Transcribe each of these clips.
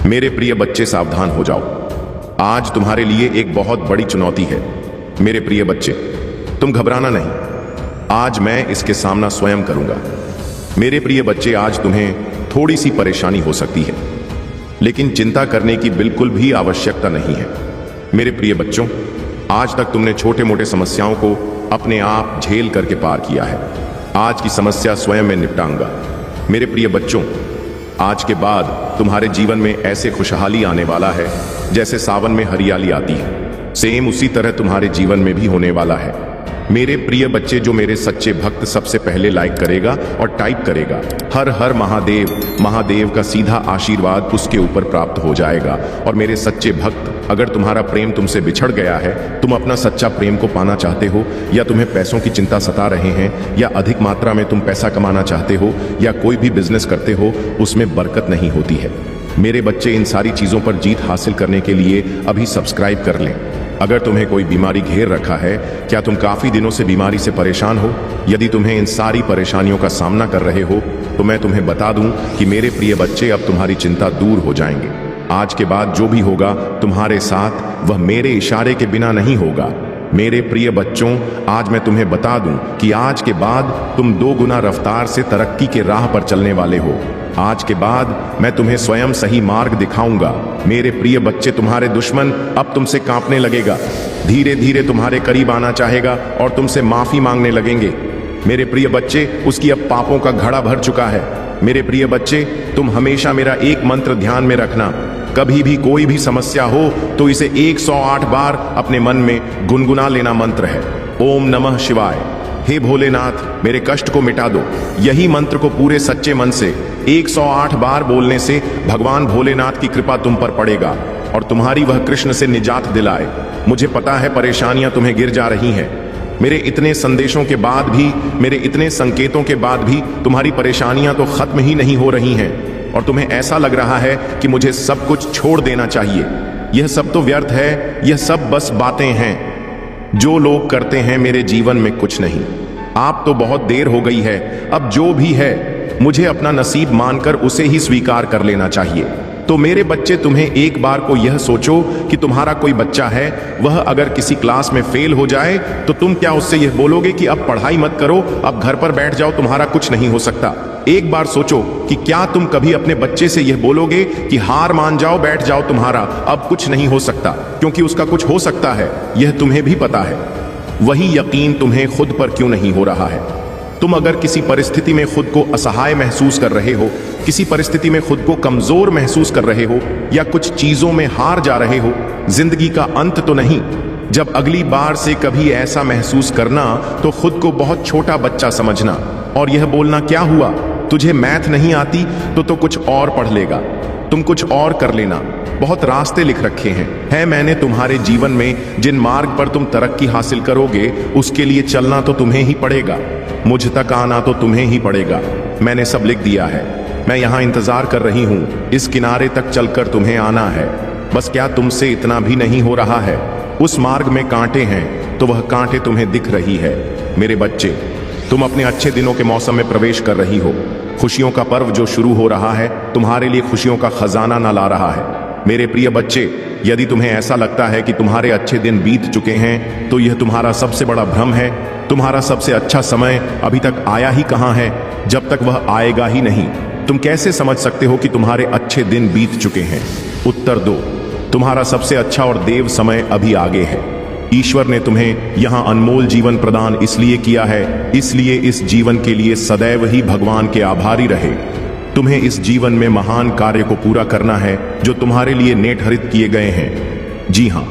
मेरे प्रिय बच्चे सावधान हो जाओ। आज तुम्हारे लिए एक बहुत बड़ी चुनौती है। मेरे प्रिय बच्चे, तुम घबराना नहीं, आज मैं इसके सामना स्वयं करूंगा। मेरे प्रिय बच्चे, आज तुम्हें थोड़ी सी परेशानी हो सकती है, लेकिन चिंता करने की बिल्कुल भी आवश्यकता नहीं है। मेरे प्रिय बच्चों, आज तक तुमने छोटे मोटे समस्याओं को अपने आप झेल करके पार किया है। आज की समस्या स्वयं मैं निपटाऊंगा। मेरे प्रिय बच्चों, आज के बाद तुम्हारे जीवन में ऐसे खुशहाली आने वाला है जैसे सावन में हरियाली आती है। सेम उसी तरह तुम्हारे जीवन में भी होने वाला है। मेरे प्रिय बच्चे, जो मेरे सच्चे भक्त सबसे पहले लाइक करेगा और टाइप करेगा हर हर महादेव, महादेव का सीधा आशीर्वाद उसके ऊपर प्राप्त हो जाएगा। और मेरे सच्चे भक्त, अगर तुम्हारा प्रेम तुमसे बिछड़ गया है, तुम अपना सच्चा प्रेम को पाना चाहते हो, या तुम्हें पैसों की चिंता सता रहे हैं, या अधिक मात्रा में तुम पैसा कमाना चाहते हो, या कोई भी बिजनेस करते हो उसमें बरकत नहीं होती है, मेरे बच्चे, इन सारी चीजों पर जीत हासिल करने के लिए अभी सब्सक्राइब कर लें। अगर तुम्हें कोई बीमारी घेर रखा है, क्या तुम काफी दिनों से बीमारी से परेशान हो? यदि तुम्हें इन सारी परेशानियों का सामना कर रहे हो तो मैं तुम्हें बता दूं कि मेरे प्रिय बच्चे, अब तुम्हारी चिंता दूर हो जाएंगे। आज के बाद जो भी होगा तुम्हारे साथ, वह मेरे इशारे के बिना नहीं होगा। मेरे प्रिय बच्चों, आज मैं तुम्हें बता दूं कि आज के बाद तुम 2 गुना रफ्तार से तरक्की के राह पर चलने वाले हो। आज के बाद मैं तुम्हें स्वयं सही मार्ग दिखाऊंगा। मेरे प्रिय बच्चे, तुम्हारे दुश्मन अब तुमसे कांपने लगेगा, धीरे धीरे तुम्हारे करीब आना चाहेगा और तुमसे माफी मांगने लगेंगे। मेरे प्रिय बच्चे, उसकी अब पापों का घड़ा भर चुका है। मेरे प्रिय बच्चे, तुम हमेशा मेरा एक मंत्र ध्यान में रखना। कभी भी कोई भी समस्या हो तो इसे 108 बार अपने मन में गुनगुना लेना मंत्र है। ओम नमः शिवाय। हे भोलेनाथ, मेरे कष्ट को मिटा दो। यही मंत्र को पूरे सच्चे मन से 108 बार बोलने से भगवान भोलेनाथ की कृपा तुम पर पड़ेगा और तुम्हारी वह कृष्ण से निजात दिलाए। मुझे पता है परेशानियां तुम्हें गिर जा रही हैं। मेरे इतने संदेशों के बाद भी, मेरे इतने संकेतों के बाद भी तुम्हारी परेशानियां तो खत्म ही नहीं हो रही हैं और तुम्हें ऐसा लग रहा है कि मुझे सब कुछ छोड़ देना चाहिए। यह सब तो व्यर्थ है, यह सब बस बातें हैं जो लोग करते हैं, मेरे जीवन में कुछ नहीं। आप तो बहुत देर हो गई है, अब जो भी है मुझे अपना नसीब मानकर उसे ही स्वीकार कर लेना चाहिए। तो मेरे बच्चे, तुम्हें एक बार को यह सोचो कि तुम्हारा कोई बच्चा है, वह अगर किसी क्लास में फेल हो जाए तो तुम क्या उससे यह बोलोगे कि अब पढ़ाई मत करो, अब घर पर बैठ जाओ, तुम्हारा कुछ नहीं हो सकता? एक बार सोचो कि क्या तुम कभी अपने बच्चे से यह बोलोगे कि हार मान जाओ, बैठ जाओ, तुम्हारा अब कुछ नहीं हो सकता, क्योंकि उसका कुछ हो सकता है, यह तुम्हें भी पता है। वही यकीन तुम्हें खुद पर क्यों नहीं हो रहा है? तुम अगर किसी परिस्थिति में खुद को असहाय महसूस कर रहे हो, किसी परिस्थिति में खुद को कमजोर महसूस कर रहे हो, या कुछ चीजों में हार जा रहे हो, जिंदगी का अंत तो नहीं। जब अगली बार से कभी ऐसा महसूस करना तो खुद को बहुत छोटा बच्चा समझना और यह बोलना, क्या हुआ, तुझे मैथ नहीं आती तो कुछ और पढ़ लेगा, तुम कुछ और कर लेना। बहुत रास्ते लिख रखे हैं मैंने तुम्हारे जीवन में। जिन मार्ग पर तुम तरक्की हासिल करोगे उसके लिए चलना तो तुम्हें ही पड़ेगा, मुझ तक आना तो तुम्हें ही पड़ेगा। मैंने सब लिख दिया है, मैं यहाँ इंतजार कर रही हूँ, इस किनारे तक चलकर तुम्हें आना है। बस क्या तुमसे इतना भी नहीं हो रहा है? उस मार्ग में कांटे हैं तो वह कांटे तुम्हें दिख रही है। मेरे बच्चे, तुम अपने अच्छे दिनों के मौसम में प्रवेश कर रही हो। खुशियों का पर्व जो शुरू हो रहा है तुम्हारे लिए खुशियों का खजाना न ला रहा है। मेरे प्रिय बच्चे, यदि तुम्हें ऐसा लगता है कि तुम्हारे अच्छे दिन बीत चुके हैं तो यह तुम्हारा सबसे बड़ा भ्रम है। तुम्हारा सबसे अच्छा समय अभी तक आया ही कहाँ है, जब तक वह आएगा ही नहीं। तुम कैसे समझ सकते हो कि तुम्हारे अच्छे दिन बीत चुके हैं? उत्तर दो, तुम्हारा सबसे अच्छा और देव समय अभी आगे है। ईश्वर ने तुम्हें यहाँ अनमोल जीवन प्रदान इसलिए किया है, इसलिए इस जीवन के लिए सदैव ही भगवान के आभारी रहे। तुम्हें इस जीवन में महान कार्य को पूरा करना है जो तुम्हारे लिए निर्धारित किए गए हैं। जी हाँ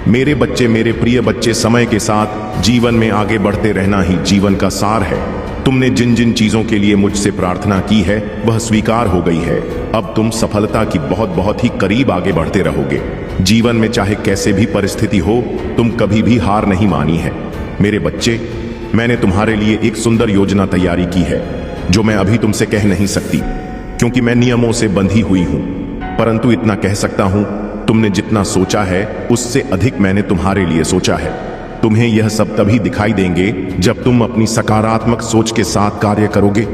मेरे बच्चे, मेरे प्रिय बच्चे, समय के साथ जीवन में आगे बढ़ते रहना ही जीवन का सार है। तुमने जिन जिन चीजों के लिए मुझसे प्रार्थना की है वह स्वीकार हो गई है। अब तुम सफलता की बहुत ही करीब आगे बढ़ते रहोगे। जीवन में चाहे कैसे भी परिस्थिति हो, तुम कभी भी हार नहीं मानी है। मेरे बच्चे, मैंने तुम्हारे लिए एक सुंदर योजना तैयारी की है जो मैं अभी तुमसे कह नहीं सकती, क्योंकि मैं नियमों से बंधी हुई हूं। परंतु इतना कह सकता हूं, तुमने जितना सोचा है उससे अधिक मैंने तुम्हारे लिए सोचा है। तुम्हें यह सब तभी दिखाई देंगे जब तुम अपनी सकारात्मक सोच के साथ कार्य करोगे।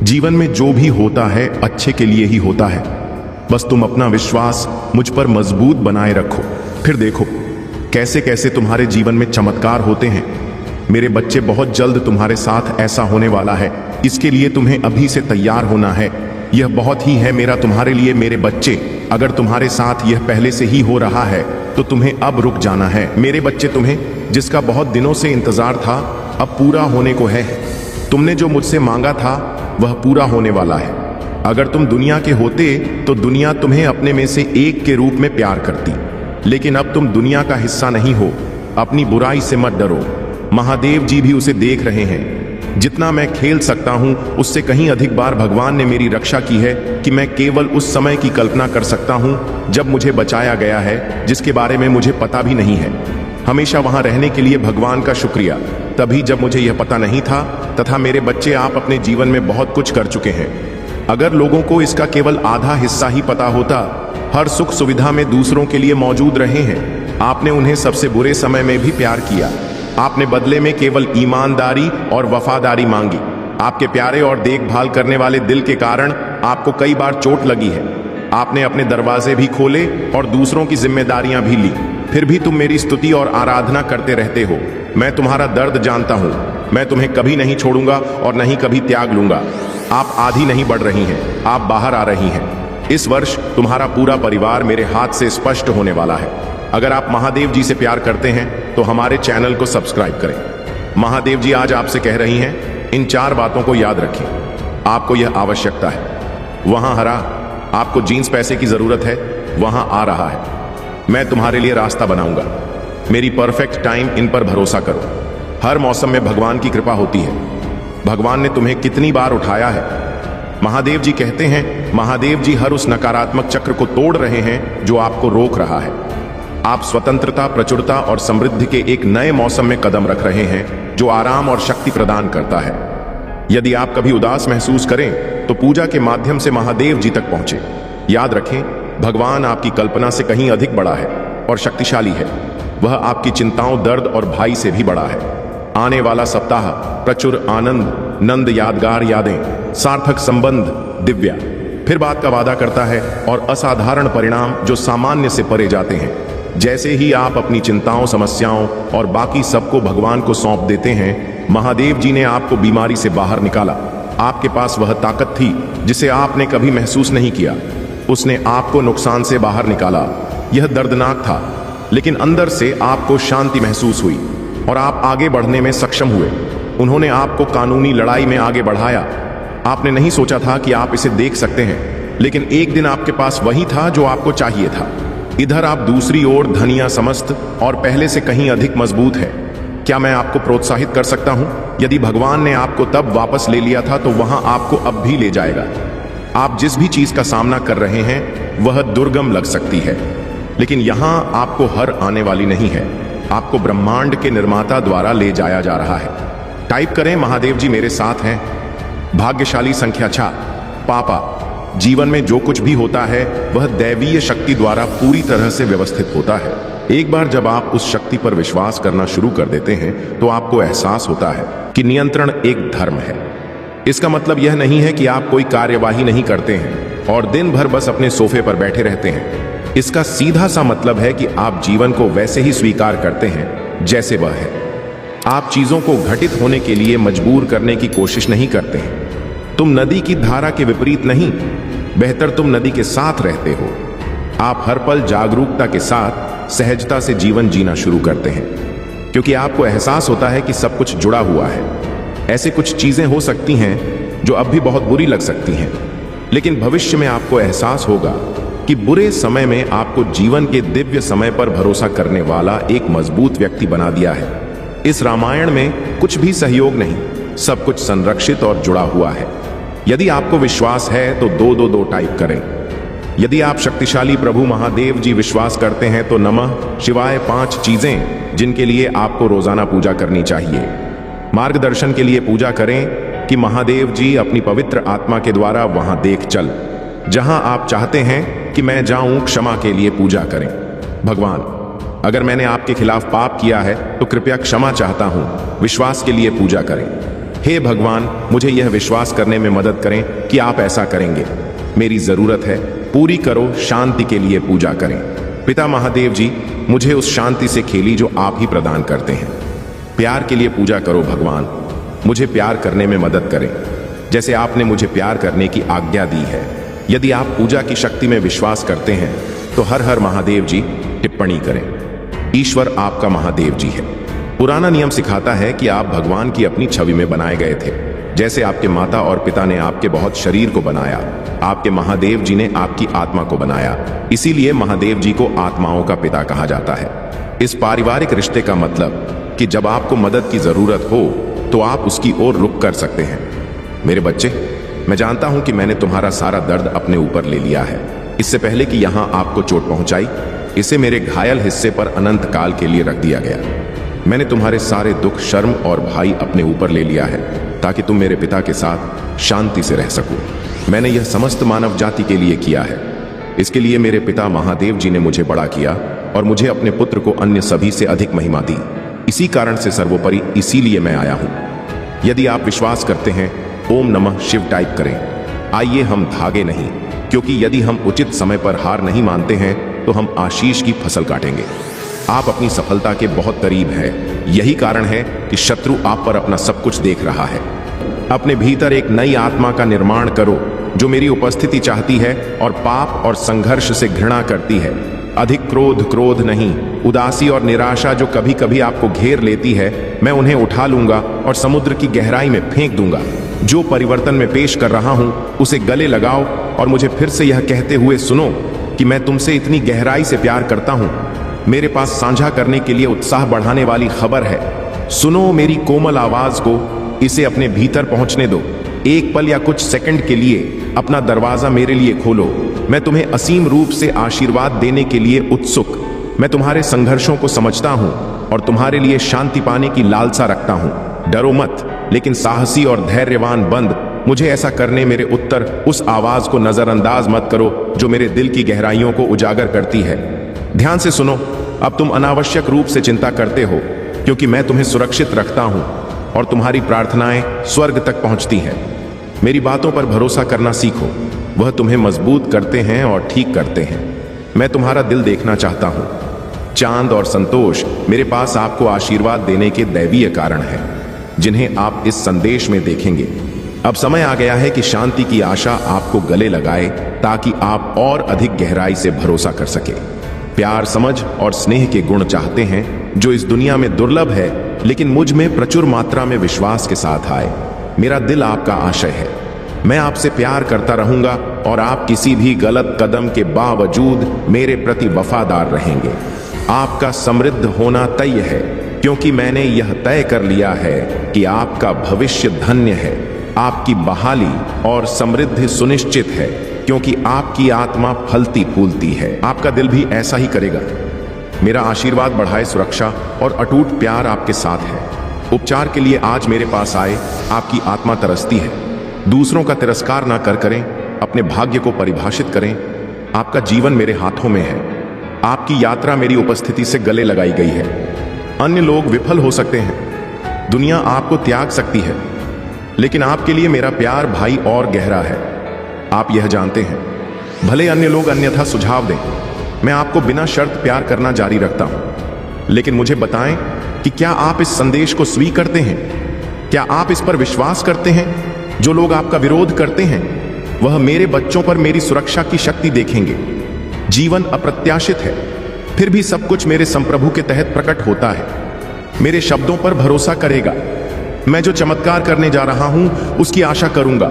जीवन में जो भी होता है अच्छे के लिए ही होता है। बस तुम अपना विश्वास मुझ पर मजबूत बनाए रखो, फिर देखो कैसे कैसे तुम्हारे जीवन में चमत्कार होते हैं। मेरे बच्चे, बहुत जल्द तुम्हारे साथ ऐसा होने वाला है, इसके लिए तुम्हें अभी से तैयार होना है। यह बहुत ही है मेरा तुम्हारे लिए मेरे बच्चे। अगर तुम्हारे साथ यह पहले से ही हो रहा है तो तुम्हें अब रुक जाना है। मेरे बच्चे, तुम्हें जिसका बहुत दिनों से इंतजार था अब पूरा होने को है। तुमने जो मुझसे मांगा था वह पूरा होने वाला है। अगर तुम दुनिया के होते तो दुनिया तुम्हें अपने में से एक के रूप में प्यार करती, लेकिन अब तुम दुनिया का हिस्सा नहीं हो। अपनी बुराई से मत डरो, महादेव जी भी उसे देख रहे हैं। जितना मैं खेल सकता हूं उससे कहीं अधिक बार भगवान ने मेरी रक्षा की है कि मैं केवल उस समय की कल्पना कर सकता हूं जब मुझे बचाया गया है, जिसके बारे में मुझे पता भी नहीं है। हमेशा वहां रहने के लिए भगवान का शुक्रिया, तभी जब मुझे यह पता नहीं था। तथा मेरे बच्चे, आप अपने जीवन में बहुत कुछ कर चुके हैं। अगर लोगों को इसका केवल आधा हिस्सा ही पता होता, हर सुख सुविधा में दूसरों के लिए मौजूद रहे हैं। आपने उन्हें सबसे बुरे समय में भी प्यार किया। आपने बदले में केवल ईमानदारी और वफादारी मांगी। आपके प्यारे और देखभाल करने वाले दिल के कारण आपको कई बार चोट लगी है। आपने अपने दरवाजे भी खोले और दूसरों की जिम्मेदारियां भी ली, फिर भी तुम मेरी स्तुति और आराधना करते रहते हो। मैं तुम्हारा दर्द जानता हूं। मैं तुम्हें कभी नहीं छोड़ूंगा और नहीं कभी त्याग लूंगा। आप आधी नहीं बढ़ रही हैं, आप बाहर आ रही हैं। इस वर्ष तुम्हारा पूरा परिवार मेरे हाथ से स्पष्ट होने वाला है। अगर आप महादेव जी से प्यार करते हैं तो हमारे चैनल को सब्सक्राइब करें। महादेव जी आज आपसे कह रही हैं, इन 4 बातों को याद रखें। आपको यह आवश्यकता है। वहां हरा, आपको जीन्स पैसे की जरूरत है, वहां आ रहा है। मैं तुम्हारे लिए रास्ता बनाऊंगा। मेरी परफेक्ट टाइम, इन पर भरोसा करो। हर मौसम में भगवान की कृपा होती है। भगवान ने तुम्हें कितनी बार उठाया है। महादेव जी कहते हैं, महादेव जी हर उस नकारात्मक चक्र को तोड़ रहे हैं जो आपको रोक रहा है। आप स्वतंत्रता, प्रचुरता और समृद्धि के एक नए मौसम में कदम रख रहे हैं जो आराम और शक्ति प्रदान करता है। यदि आप कभी उदास महसूस करें तो पूजा के माध्यम से महादेव जी तक पहुंचे। याद रखें, भगवान आपकी कल्पना से कहीं अधिक बड़ा है और शक्तिशाली है। वह आपकी चिंताओं, दर्द और भय से भी बड़ा है। आने वाला सप्ताह प्रचुर आनंद, नंद, यादगार यादें, सार्थक संबंध, दिव्या फिर बात का वादा करता है और असाधारण परिणाम जो सामान्य से परे जाते हैं। जैसे ही आप अपनी चिंताओं, समस्याओं और बाकी सबको भगवान को सौंप देते हैं, महादेव जी ने आपको बीमारी से बाहर निकाला। आपके पास वह ताकत थी जिसे आपने कभी महसूस नहीं किया। उसने आपको नुकसान से बाहर निकाला। यह दर्दनाक था, लेकिन अंदर से आपको शांति महसूस हुई और आप आगे बढ़ने में सक्षम हुए। उन्होंने आपको कानूनी लड़ाई में आगे बढ़ाया। आपने नहीं सोचा था कि आप इसे देख सकते हैं, लेकिन एक दिन आपके पास वही था जो आपको चाहिए था। इधर आप दूसरी ओर धनिया, समस्त और पहले से कहीं अधिक मजबूत है। क्या मैं आपको प्रोत्साहित कर सकता हूं? यदि भगवान ने आपको तब वापस ले लिया था तो वहां आपको अब भी ले जाएगा। आप जिस भी चीज का सामना कर रहे हैं वह दुर्गम लग सकती है, लेकिन यहां आपको हर आने वाली नहीं है। आपको ब्रह्मांड के निर्माता द्वारा ले जाया जा रहा है। टाइप करें, महादेव जी मेरे साथ हैं। भाग्यशाली संख्या 6। पापा, जीवन में जो कुछ भी होता है वह दैवीय शक्ति द्वारा पूरी तरह से व्यवस्थित होता है। एक बार जब आप उस शक्ति पर विश्वास करना शुरू कर देते हैं तो आपको एहसास होता है कि नियंत्रण एक धर्म है। इसका मतलब यह नहीं है कि आप कोई कार्यवाही नहीं करते हैं और दिन भर बस अपने सोफे पर बैठे रहते हैं। इसका सीधा सा मतलब है कि आप जीवन को वैसे ही स्वीकार करते हैं जैसे वह है। आप चीजों को घटित होने के लिए मजबूर करने की कोशिश नहीं करते हैं। तुम नदी की धारा के विपरीत नहीं, बेहतर तुम नदी के साथ रहते हो। आप हर पल जागरूकता के साथ सहजता से जीवन जीना शुरू करते हैं, क्योंकि आपको एहसास होता है कि सब कुछ जुड़ा हुआ है। ऐसे कुछ चीजें हो सकती हैं जो अब भी बहुत बुरी लग सकती हैं, लेकिन भविष्य में आपको एहसास होगा कि बुरे समय में आपको जीवन के दिव्य समय पर भरोसा करने वाला एक मजबूत व्यक्ति बना दिया है। इस रामायण में कुछ भी सहयोग नहीं, सब कुछ संरक्षित और जुड़ा हुआ है। यदि आपको विश्वास है तो 222 टाइप करें। यदि आप शक्तिशाली प्रभु महादेव जी विश्वास करते हैं तो नमः शिवाय 5 चीजें जिनके लिए आपको रोजाना पूजा करनी चाहिए। मार्गदर्शन के लिए पूजा करें कि महादेव जी अपनी पवित्र आत्मा के द्वारा वहां देख चल जहां आप चाहते हैं कि मैं जाऊं। क्षमा के लिए पूजा करें। भगवान, अगर मैंने आपके खिलाफ पाप किया है तो कृपया क्षमा चाहता हूं। विश्वास के लिए पूजा करें। हे भगवान, मुझे यह विश्वास करने में मदद करें कि आप ऐसा करेंगे। मेरी जरूरत है पूरी करो, शांति के लिए पूजा करें। पिता महादेव जी, मुझे उस शांति से खेली जो आप ही प्रदान करते हैं। प्यार के लिए पूजा करो भगवान, मुझे प्यार करने में मदद करें जैसे आपने मुझे प्यार करने की आज्ञा दी है। यदि आप पूजा की शक्ति में विश्वास करते हैं तो हर हर महादेव जी टिप्पणी करें। ईश्वर आपका महादेव जी है। पुराना नियम सिखाता है कि आप भगवान की अपनी छवि में बनाए गए थे। जैसे आपके माता और पिता ने आपके बहुत शरीर को बनाया, आपके महादेव जी ने आपकी आत्मा को बनाया। इसीलिए महादेव जी को आत्माओं का पिता कहा जाता है। इस पारिवारिक रिश्ते का मतलब कि जब आपको मदद की जरूरत हो तो आप उसकी ओर रुख कर सकते हैं। मेरे बच्चे, मैं जानता हूं कि मैंने तुम्हारा सारा दर्द अपने ऊपर ले लिया है। इससे पहले कि यहां आपको चोट पहुंचाई, इसे मेरे घायल हिस्से पर अनंत काल के लिए रख दिया गया। मैंने तुम्हारे सारे दुख, शर्म और भाई अपने ऊपर ले लिया है ताकि तुम मेरे पिता के साथ शांति से रह सको। मैंने यह समस्त मानव जाति के लिए किया है। इसके लिए मेरे पिता महादेव जी ने मुझे बड़ा किया और मुझे अपने पुत्र को अन्य सभी से अधिक महिमा दी। इसी कारण से सर्वोपरि इसीलिए मैं आया हूं। यदि आप विश्वास करते हैं, ओम नमः शिव टाइप करें। आइए हम भागे नहीं, क्योंकि यदि हम उचित समय पर हार नहीं मानते हैं तो हम आशीष की फसल काटेंगे। आप अपनी सफलता के बहुत करीब हैं। यही कारण है कि शत्रु आप पर अपना सब कुछ देख रहा है। अपने भीतर एक नई आत्मा का निर्माण करो जो मेरी उपस्थिति चाहती है और पाप और संघर्ष से घृणा करती है। अधिक क्रोध नहीं, उदासी और निराशा जो कभी कभी आपको घेर लेती है, मैं उन्हें उठा लूंगा और समुद्र की गहराई में फेंक दूंगा। जो परिवर्तन मैं पेश कर रहा हूं उसे गले लगाओ और मुझे फिर से यह कहते हुए सुनो कि मैं तुमसे इतनी गहराई से प्यार करता हूं। मेरे पास साझा करने के लिए उत्साह बढ़ाने वाली खबर है। सुनो मेरी कोमल आवाज को, इसे अपने भीतर पहुंचने दो। एक पल या कुछ सेकंड के लिए अपना दरवाजा मेरे लिए खोलो। मैं तुम्हें असीम रूप से आशीर्वाद देने के लिए उत्सुक। मैं तुम्हारे संघर्षों को समझता हूं और तुम्हारे लिए शांति पाने की लालसा रखता हूं। डरो मत, लेकिन साहसी और धैर्यवान बंद मुझे ऐसा करने मेरे उत्तर उस आवाज को नजरअंदाज मत करो जो मेरे दिल की गहराइयों को उजागर करती है। ध्यान से सुनो, अब तुम अनावश्यक रूप से चिंता करते हो क्योंकि मैं तुम्हें सुरक्षित रखता हूं और तुम्हारी प्रार्थनाएं स्वर्ग तक पहुंचती हैं। मेरी बातों पर भरोसा करना सीखो, वह तुम्हें मजबूत करते हैं और ठीक करते हैं। मैं तुम्हारा दिल देखना चाहता हूं। चांद और संतोष मेरे पास आपको आशीर्वाद देने के दैवीय कारण हैं, जिन्हें आप इस संदेश में देखेंगे। अब समय आ गया है कि शांति की आशा आपको गले लगाए ताकि आप और अधिक गहराई से भरोसा कर सके। प्यार, समझ और स्नेह के गुण चाहते हैं जो इस दुनिया में दुर्लभ है, लेकिन मुझ में प्रचुर मात्रा में विश्वास के साथ आए। मेरा दिल आपका आशय है। मैं आपसे प्यार करता रहूंगा और आप किसी भी गलत कदम के बावजूद मेरे प्रति वफादार रहेंगे। आपका समृद्ध होना तय है, क्योंकि मैंने यह तय कर लिया है कि आपका भविष्य धन्य है। आपकी बहाली और समृद्धि सुनिश्चित है, क्योंकि आपकी आत्मा फलती फूलती है। आपका दिल भी ऐसा ही करेगा। मेरा आशीर्वाद बढ़ाए सुरक्षा और अटूट प्यार आपके साथ है। उपचार के लिए आज मेरे पास आए। आपकी आत्मा तरसती है। दूसरों का तिरस्कार ना करें, अपने भाग्य को परिभाषित करें। आपका जीवन मेरे हाथों में है। आपकी यात्रा मेरी उपस्थिति से गले लगाई गई है। अन्य लोग विफल हो सकते हैं, दुनिया आपको त्याग सकती है, लेकिन आपके लिए मेरा प्यार भाई और गहरा है। आप यह जानते हैं। भले अन्य लोग अन्यथा सुझाव दें, मैं आपको बिना शर्त प्यार करना जारी रखता हूं। लेकिन मुझे बताएं कि क्या आप इस संदेश को स्वीकारते हैं? क्या आप इस पर विश्वास करते हैं? जो लोग आपका विरोध करते हैं वह मेरे बच्चों पर मेरी सुरक्षा की शक्ति देखेंगे। जीवन अप्रत्याशित है, फिर भी सब कुछ मेरे संप्रभु के तहत प्रकट होता है। मेरे शब्दों पर भरोसा करेगा। मैं जो चमत्कार करने जा रहा हूं उसकी आशा करूंगा।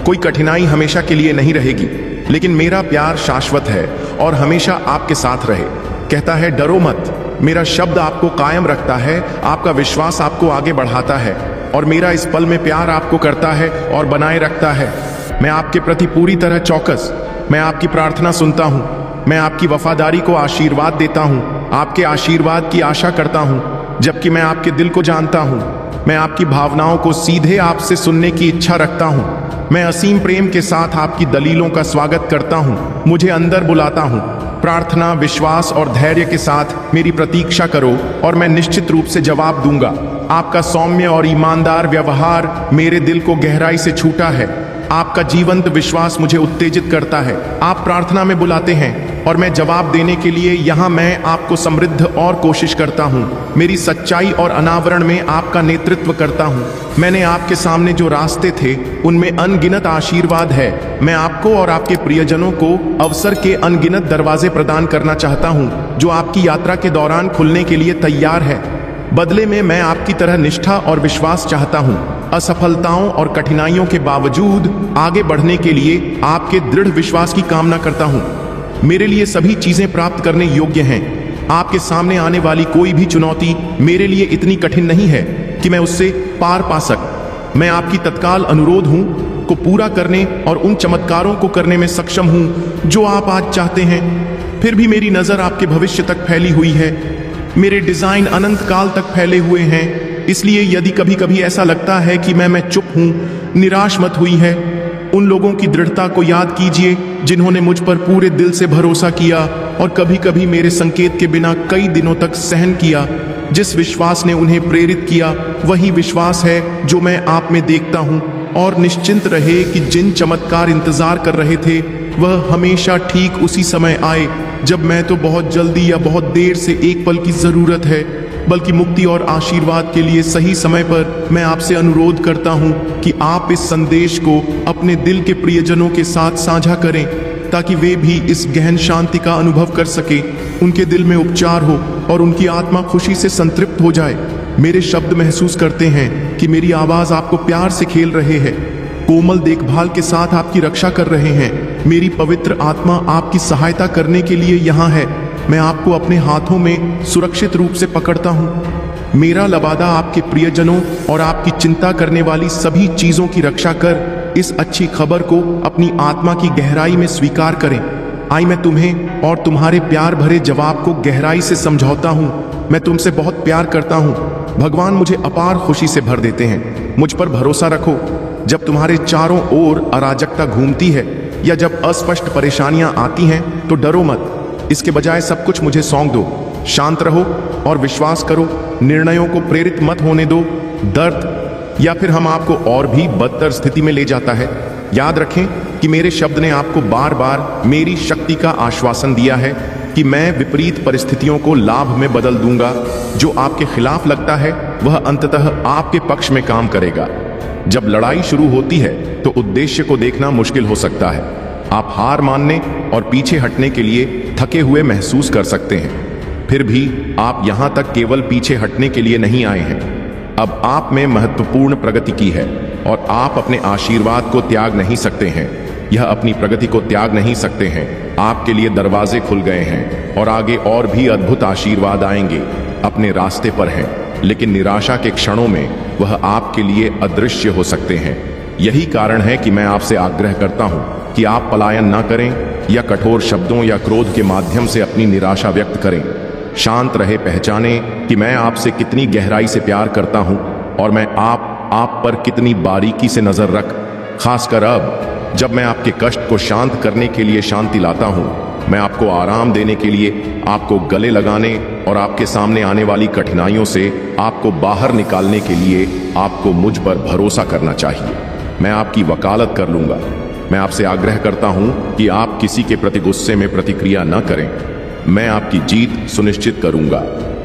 कोई कठिनाई हमेशा के लिए नहीं रहेगी, लेकिन मेरा प्यार शाश्वत है और हमेशा आपके साथ रहे। कहता है, डरो मत। मेरा शब्द आपको कायम रखता है। आपका विश्वास आपको आगे बढ़ाता है और मेरा इस पल में प्यार आपको करता है और बनाए रखता है। मैं आपके प्रति पूरी तरह चौकस। मैं आपकी प्रार्थना सुनता हूं। मैं आपकी वफादारी को आशीर्वाद देता हूं। आपके आशीर्वाद की आशा करता हूं, जबकि मैं आपके दिल को जानता हूं। मैं आपकी भावनाओं को सीधे आपसे सुनने की इच्छा रखता हूं। मैं असीम प्रेम के साथ आपकी दलीलों का स्वागत करता हूं। मुझे अंदर बुलाता हूं। प्रार्थना, विश्वास और धैर्य के साथ मेरी प्रतीक्षा करो और मैं निश्चित रूप से जवाब दूंगा। आपका सौम्य और ईमानदार व्यवहार मेरे दिल को गहराई से छूटा है। आपका जीवंत विश्वास मुझे उत्तेजित करता है। आप प्रार्थना में बुलाते हैं और मैं जवाब देने के लिए यहाँ मैं आपको समृद्ध और कोशिश करता हूँ। मेरी सच्चाई और अनावरण में आपका नेतृत्व करता हूँ। मैंने आपके सामने जो रास्ते थे उनमें अनगिनत आशीर्वाद है। मैं आपको और आपके प्रियजनों को अवसर के अनगिनत दरवाजे प्रदान करना चाहता हूँ जो आपकी यात्रा के दौरान खुलने के लिए तैयार है। बदले में मैं आपकी तरह निष्ठा और विश्वास चाहता हूँ। असफलताओं और कठिनाइयों के बावजूद आगे बढ़ने के लिए आपके दृढ़ विश्वास की कामना करता हूँ। मेरे लिए सभी चीजें प्राप्त करने योग्य हैं। आपके सामने आने वाली कोई भी चुनौती मेरे लिए इतनी कठिन नहीं है कि मैं उससे पार पा सक। मैं आपकी तत्काल अनुरोध हूँ को पूरा करने और उन चमत्कारों को करने में सक्षम हूँ जो आप आज चाहते हैं। फिर भी मेरी नजर आपके भविष्य तक फैली हुई है। मेरे डिजाइन अनंत काल तक फैले हुए हैं। इसलिए यदि कभी कभी ऐसा लगता है कि मैं चुप हूं, निराश मत हुई है। उन लोगों की दृढ़ता को याद कीजिए जिन्होंने मुझ पर पूरे दिल से भरोसा किया और कभी कभी मेरे संकेत के बिना कई दिनों तक सहन किया। जिस विश्वास ने उन्हें प्रेरित किया वही विश्वास है जो मैं आप में देखता हूं। और निश्चिंत रहे कि जिन चमत्कार इंतजार कर रहे थे वह हमेशा ठीक उसी समय आए जब मैं तो बहुत जल्दी या बहुत देर से एक पल की जरूरत है, बल्कि मुक्ति और आशीर्वाद के लिए सही समय पर मैं आपसे अनुरोध करता हूं कि आप इस संदेश को अपने दिल के प्रियजनों के साथ साझा करें ताकि वे भी इस गहन शांति का अनुभव कर सके, उनके दिल में उपचार हो और उनकी आत्मा खुशी से संतृप्त हो जाए। मेरे शब्द महसूस करते हैं कि मेरी आवाज आपको प्यार से खेल रहे हैं, कोमल देखभाल के साथ आपकी रक्षा कर रहे हैं। मेरी पवित्र आत्मा आपकी सहायता करने के लिए यहाँ है। मैं आपको अपने हाथों में सुरक्षित रूप से पकड़ता हूँ। मेरा लबादा आपके प्रियजनों और आपकी चिंता करने वाली सभी चीजों की रक्षा कर इस अच्छी खबर को अपनी आत्मा की गहराई में स्वीकार करें। आई मैं तुम्हें और तुम्हारे प्यार भरे जवाब को गहराई से समझौता हूँ। मैं तुमसे बहुत प्यार करता हूँ। भगवान मुझे अपार खुशी से भर देते हैं। मुझ पर भरोसा रखो। जब तुम्हारे चारों ओर अराजकता घूमती है या जब अस्पष्ट परेशानियां आती हैं तो डरो मत। इसके बजाय सब कुछ मुझे सौंप दो। शांत रहो और विश्वास करो। निर्णयों को प्रेरित मत होने दो। दर्द या फिर हम आपको और भी बदतर स्थिति में ले जाता है। याद रखें कि मेरे शब्द ने आपको बार बार मेरी शक्ति का आश्वासन दिया है कि मैं विपरीत परिस्थितियों को लाभ में बदल दूंगा। जो आपके खिलाफ लगता है वह अंततः आपके पक्ष में काम करेगा। जब लड़ाई शुरू होती है तो उद्देश्य को देखना मुश्किल हो सकता है। आप हार मानने और पीछे हटने के लिए थके हुए महसूस कर सकते हैं। फिर भी आप यहां तक केवल पीछे हटने के लिए नहीं आए हैं। अब आप में महत्वपूर्ण प्रगति की है और आप अपने आशीर्वाद को त्याग नहीं सकते हैं। यह अपनी प्रगति को त्याग नहीं सकते हैं। आपके लिए दरवाजे खुल गए हैं और आगे और भी अद्भुत आशीर्वाद आएंगे। अपने रास्ते पर हैं, लेकिन निराशा के क्षणों में वह आपके लिए अदृश्य हो सकते हैं। यही कारण है कि मैं आपसे आग्रह करता हूं कि आप पलायन ना करें या कठोर शब्दों या क्रोध के माध्यम से अपनी निराशा व्यक्त करें। शांत रहे, पहचाने कि मैं आपसे कितनी गहराई से प्यार करता हूं और मैं आप पर कितनी बारीकी से नजर रख, खासकर अब जब मैं आपके कष्ट को शांत करने के लिए शांति लाता हूं। मैं आपको आराम देने के लिए, आपको गले लगाने और आपके सामने आने वाली कठिनाइयों से आपको बाहर निकालने के लिए आपको मुझ पर भरोसा करना चाहिए। मैं आपकी वकालत कर लूंगा। मैं आपसे आग्रह करता हूं कि आप किसी के प्रति गुस्से में प्रतिक्रिया न करें। मैं आपकी जीत सुनिश्चित करूंगा।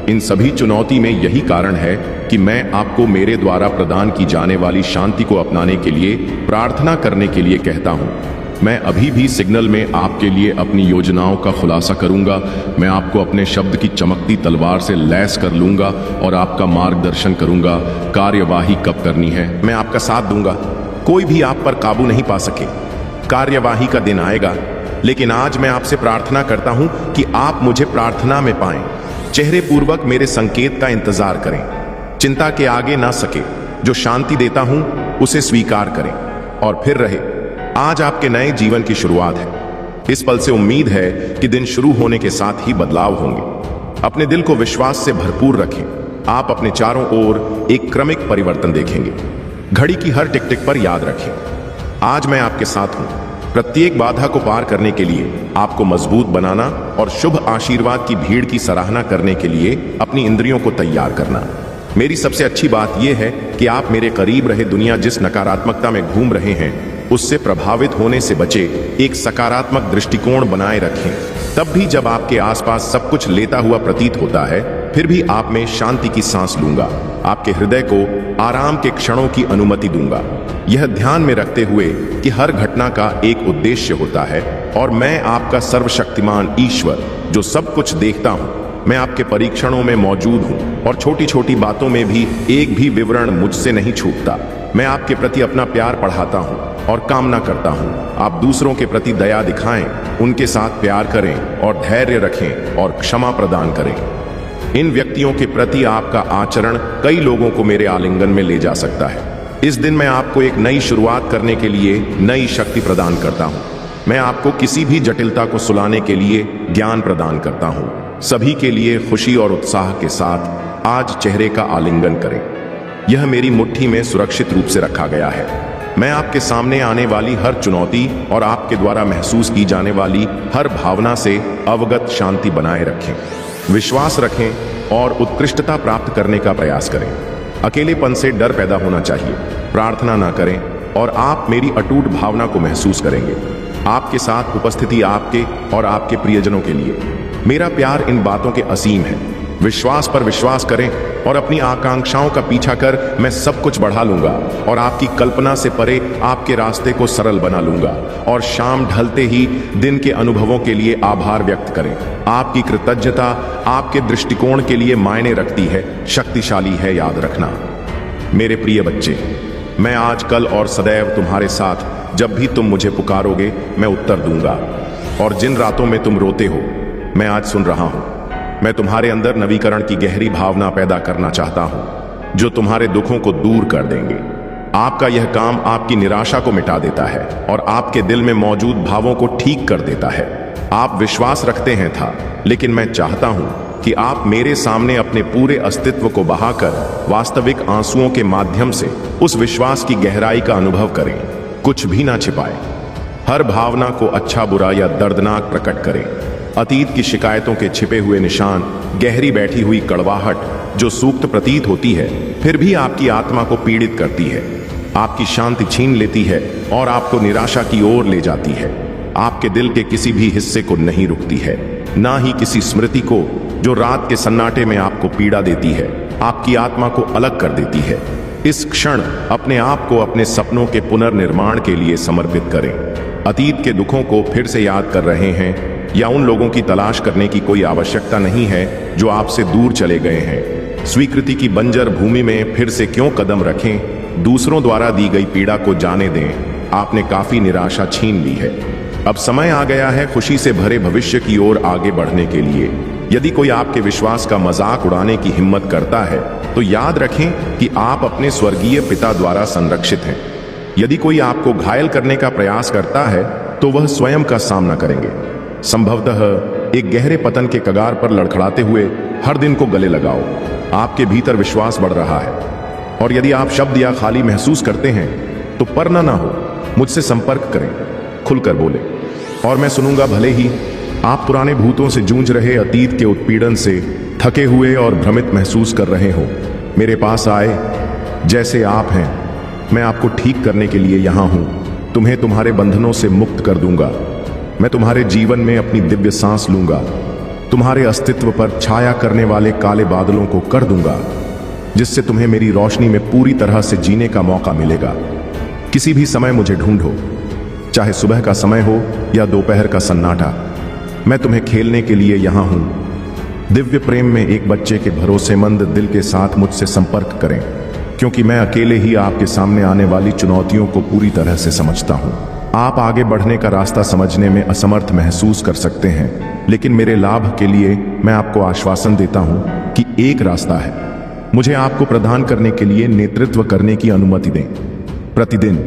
इन सभी चुनौती में यही कारण है कि मैं आपको मेरे द्वारा प्रदान की जाने वाली शांति को अपनाने के लिए प्रार्थना करने के लिए कहता हूं। मैं अभी भी सिग्नल में आपके लिए अपनी योजनाओं का खुलासा करूंगा। मैं आपको अपने शब्द की चमकती तलवार से लैस कर लूंगा और आपका मार्गदर्शन करूंगा। कार्यवाही कब करनी है मैं आपका साथ दूंगा। कोई भी आप पर काबू नहीं पा सके। कार्यवाही का दिन आएगा, लेकिन आज मैं आपसे प्रार्थना करता हूं कि आप मुझे प्रार्थना में पाएं। चेहरे पूर्वक मेरे संकेत का इंतजार करें। चिंता के आगे ना सके। जो शांति देता हूं उसे स्वीकार करें और फिर रहे। आज आपके नए जीवन की शुरुआत है। इस पल से उम्मीद है कि दिन शुरू होने के साथ ही बदलाव होंगे। अपने दिल को विश्वास से भरपूर रखें। आप अपने चारों ओर एक क्रमिक परिवर्तन देखेंगे। घड़ी की हर टिक टिक पर याद रखें, आज मैं आपके साथ हूं। प्रत्येक बाधा को पार करने के लिए आपको मजबूत बनाना और शुभ आशीर्वाद की भीड़ की सराहना करने के लिए अपनी इंद्रियों को तैयार करना। मेरी सबसे अच्छी बात यह है कि आप मेरे करीब रहे। दुनिया जिस नकारात्मकता में घूम रहे हैं उससे प्रभावित होने से बचे, एक सकारात्मक दृष्टिकोण बनाए रखें। तब भी जब आपके आसपास सब कुछ लेता हुआ प्रतीत होता है, फिर भी आप में शांति की सांस लूंगा, आपके हृदय को आराम के क्षणों की अनुमति दूंगा। यह ध्यान में रखते हुए कि हर घटना का एक उद्देश्य होता है और मैं आपका सर्वशक्तिमान ईश्वर जो सब कुछ देखता हूं, मैं आपके परीक्षणों में मौजूद हूं और छोटी छोटी बातों में भी एक भी विवरण मुझसे नहीं छूटता। मैं आपके प्रति अपना प्यार बढ़ाता हूं और कामना करता हूं आप दूसरों के प्रति दया दिखाएं, उनके साथ प्यार करें और धैर्य रखें और क्षमा प्रदान करें। इन व्यक्तियों के प्रति आपका आचरण कई लोगों को मेरे आलिंगन में ले जा सकता है। इस दिन मैं आपको एक नई शुरुआत करने के लिए नई शक्ति प्रदान करता हूं। मैं आपको किसी भी जटिलता को सुलाने के लिए ज्ञान प्रदान करता हूं। सभी के लिए खुशी और उत्साह के साथ आज चेहरे का आलिंगन करें। यह मेरी मुट्ठी में सुरक्षित रूप से रखा गया है। मैं आपके सामने आने वाली हर चुनौती और आपके द्वारा महसूस की जाने वाली हर भावना से अवगत शांति बनाए रखें। विश्वास रखें और उत्कृष्टता प्राप्त करने का प्रयास करें। अकेलेपन से डर पैदा होना चाहिए। प्रार्थना ना करें और आप मेरी अटूट भावना को महसूस करेंगे। आपके साथ उपस्थिति आपके और आपके प्रियजनों के लिए। मेरा प्यार इन बातों के असीम है। विश्वास पर विश्वास करें और अपनी आकांक्षाओं का पीछा कर मैं सब कुछ बढ़ा लूंगा और आपकी कल्पना से परे आपके रास्ते को सरल बना लूंगा। और शाम ढलते ही दिन के अनुभवों के लिए आभार व्यक्त करें। आपकी कृतज्ञता आपके दृष्टिकोण के लिए मायने रखती है, शक्तिशाली है, याद रखना। मेरे प्रिय बच्चे, मैं आज, कल और सदैव तुम्हारे साथ। जब भी तुम मुझे पुकारोगे मैं उत्तर दूंगा। और जिन रातों में तुम रोते हो, मैं आज सुन रहा हूं। मैं तुम्हारे अंदर नवीकरण की गहरी भावना पैदा करना चाहता हूं जो तुम्हारे दुखों को दूर कर देंगे। आपका यह काम आपकी निराशा को मिटा देता है और आपके दिल में मौजूद भावों को ठीक कर देता है। आप विश्वास रखते हैं था, लेकिन मैं चाहता हूं कि आप मेरे सामने अपने पूरे अस्तित्व को बहाकर वास्तविक आंसुओं के माध्यम से उस विश्वास की गहराई का अनुभव करें। कुछ भी ना छिपाएं। हर भावना को अच्छा, बुरा या दर्दनाक प्रकट करें। अतीत की शिकायतों के छिपे हुए निशान, गहरी बैठी हुई कड़वाहट जो सूक्त प्रतीत होती है फिर भी आपकी आत्मा को पीड़ित करती है, आपकी शांति छीन लेती है और आपको निराशा की ओर ले जाती है। आपके दिल के किसी भी हिस्से को नहीं रुकती है, ना ही किसी स्मृति को जो रात के सन्नाटे में आपको पीड़ा देती है, आपकी आत्मा को अलग कर देती है। इस क्षण अपने आप को अपने सपनों के पुनर्निर्माण के लिए समर्पित करें। अतीत के दुखों को फिर से याद कर रहे हैं या उन लोगों की तलाश करने की कोई आवश्यकता नहीं है जो आपसे दूर चले गए हैं। स्वीकृति की बंजर भूमि में फिर से क्यों कदम रखें। दूसरों द्वारा दी गई पीड़ा को जाने दें। आपने काफी निराशा छीन ली है। अब समय आ गया है खुशी से भरे भविष्य की ओर आगे बढ़ने के लिए। यदि कोई आपके विश्वास का मजाक उड़ाने की हिम्मत करता है तो याद रखें कि आप अपने स्वर्गीय पिता द्वारा संरक्षित हैं। यदि कोई आपको घायल करने का प्रयास करता है तो वह स्वयं का सामना करेंगे। संभवतः एक गहरे पतन के कगार पर लड़खड़ाते हुए हर दिन को गले लगाओ। आपके भीतर विश्वास बढ़ रहा है और यदि आप शब्द या खाली महसूस करते हैं तो परना ना हो, मुझसे संपर्क करें, खुलकर बोले और मैं सुनूंगा। भले ही आप पुराने भूतों से जूझ रहे अतीत के उत्पीड़न से थके हुए और भ्रमित महसूस कर रहे हो, मेरे पास आए जैसे आप हैं। मैं आपको ठीक करने के लिए यहां हूं। तुम्हें तुम्हारे बंधनों से मुक्त कर दूंगा। मैं तुम्हारे जीवन में अपनी दिव्य सांस लूंगा। तुम्हारे अस्तित्व पर छाया करने वाले काले बादलों को कर दूंगा, जिससे तुम्हें मेरी रोशनी में पूरी तरह से जीने का मौका मिलेगा। किसी भी समय मुझे ढूंढो, चाहे सुबह का समय हो या दोपहर का सन्नाटा। मैं तुम्हें खेलने के लिए यहां हूं। दिव्य प्रेम में एक बच्चे के भरोसेमंद दिल के साथ मुझसे संपर्क करें, क्योंकि मैं अकेले ही आपके सामने आने वाली चुनौतियों को पूरी तरह से समझता हूं। आप आगे बढ़ने का रास्ता समझने में असमर्थ महसूस कर सकते हैं, लेकिन मेरे लाभ के लिए मैं आपको आश्वासन देता हूं कि एक रास्ता है। मुझे आपको प्रदान करने के लिए नेतृत्व करने की अनुमति दें। प्रतिदिन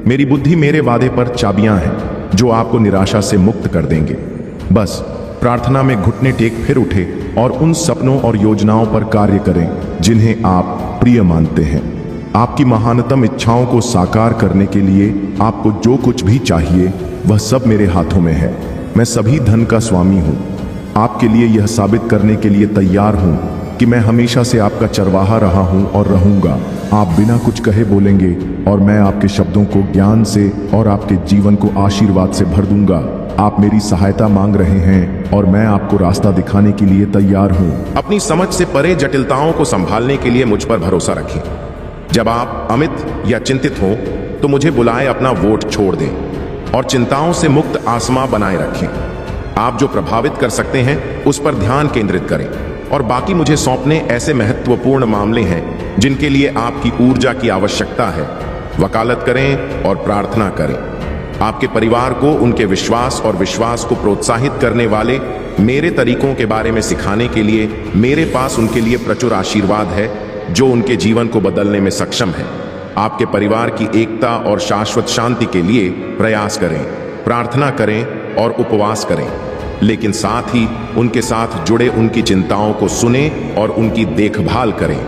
मेरी बुद्धि मेरे वादे पर चाबियां हैं जो आपको निराशा से मुक्त कर देंगे। बस प्रार्थना में घुटने टेक फिर उठे और उन सपनों और योजनाओं पर कार्य करें जिन्हें आप प्रिय मानते हैं। आपकी महानतम इच्छाओं को साकार करने के लिए आपको जो कुछ भी चाहिए वह सब मेरे हाथों में है। मैं सभी धन का स्वामी हूँ। आपके लिए यह साबित करने के लिए तैयार हूँ कि मैं हमेशा से आपका चरवाहा रहा हूँ और रहूँगा। आप बिना कुछ कहे बोलेंगे और मैं आपके शब्दों को ज्ञान से और आपके जीवन को आशीर्वाद से भर दूंगा। आप मेरी सहायता मांग रहे हैं और मैं आपको रास्ता दिखाने के लिए तैयार हूं। अपनी समझ से परे जटिलताओं को संभालने के लिए मुझ पर भरोसा रखें। जब आप अमित या चिंतित हो तो मुझे बुलाए अपना वोट छोड़ दें और चिंताओं से मुक्त आसमां बनाए रखें। आप जो प्रभावित कर सकते हैं उस पर ध्यान केंद्रित करें और बाकी मुझे सौंपने ऐसे महत्वपूर्ण मामले हैं जिनके लिए आपकी ऊर्जा की आवश्यकता है। वकालत करें और प्रार्थना करें। आपके परिवार को उनके विश्वास और विश्वास को प्रोत्साहित करने वाले मेरे तरीकों के बारे में सिखाने के लिए मेरे पास उनके लिए प्रचुर आशीर्वाद है जो उनके जीवन को बदलने में सक्षम है। आपके परिवार की एकता और शाश्वत शांति के लिए प्रयास करें, प्रार्थना करें और उपवास करें, लेकिन साथ ही उनके साथ जुड़े उनकी चिंताओं को सुने और उनकी देखभाल करें।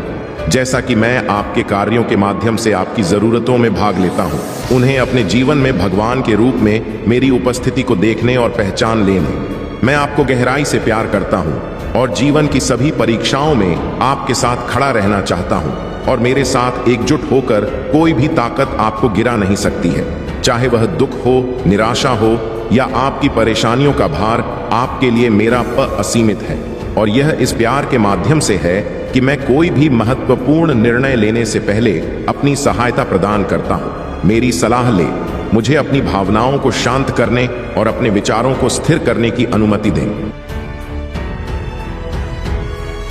जैसा कि मैं आपके कार्यों के माध्यम से आपकी जरूरतों में भाग लेता हूं, उन्हें अपने जीवन में भगवान के रूप में मेरी उपस्थिति को देखने और पहचान लेने। मैं आपको गहराई से प्यार करता हूं और जीवन की सभी परीक्षाओं में आपके साथ खड़ा रहना चाहता हूं और मेरे साथ एकजुट होकर कोई भी ताकत आपको गिरा नहीं सकती है। चाहे वह दुख हो, निराशा हो या आपकी परेशानियों का भार, आपके लिए मेरा असीमित है और यह इस प्यार के माध्यम से है कि मैं कोई भी महत्वपूर्ण निर्णय लेने से पहले अपनी सहायता प्रदान करता हूं। मेरी सलाह ले, मुझे अपनी भावनाओं को शांत करने और अपने विचारों को स्थिर करने की अनुमति दें।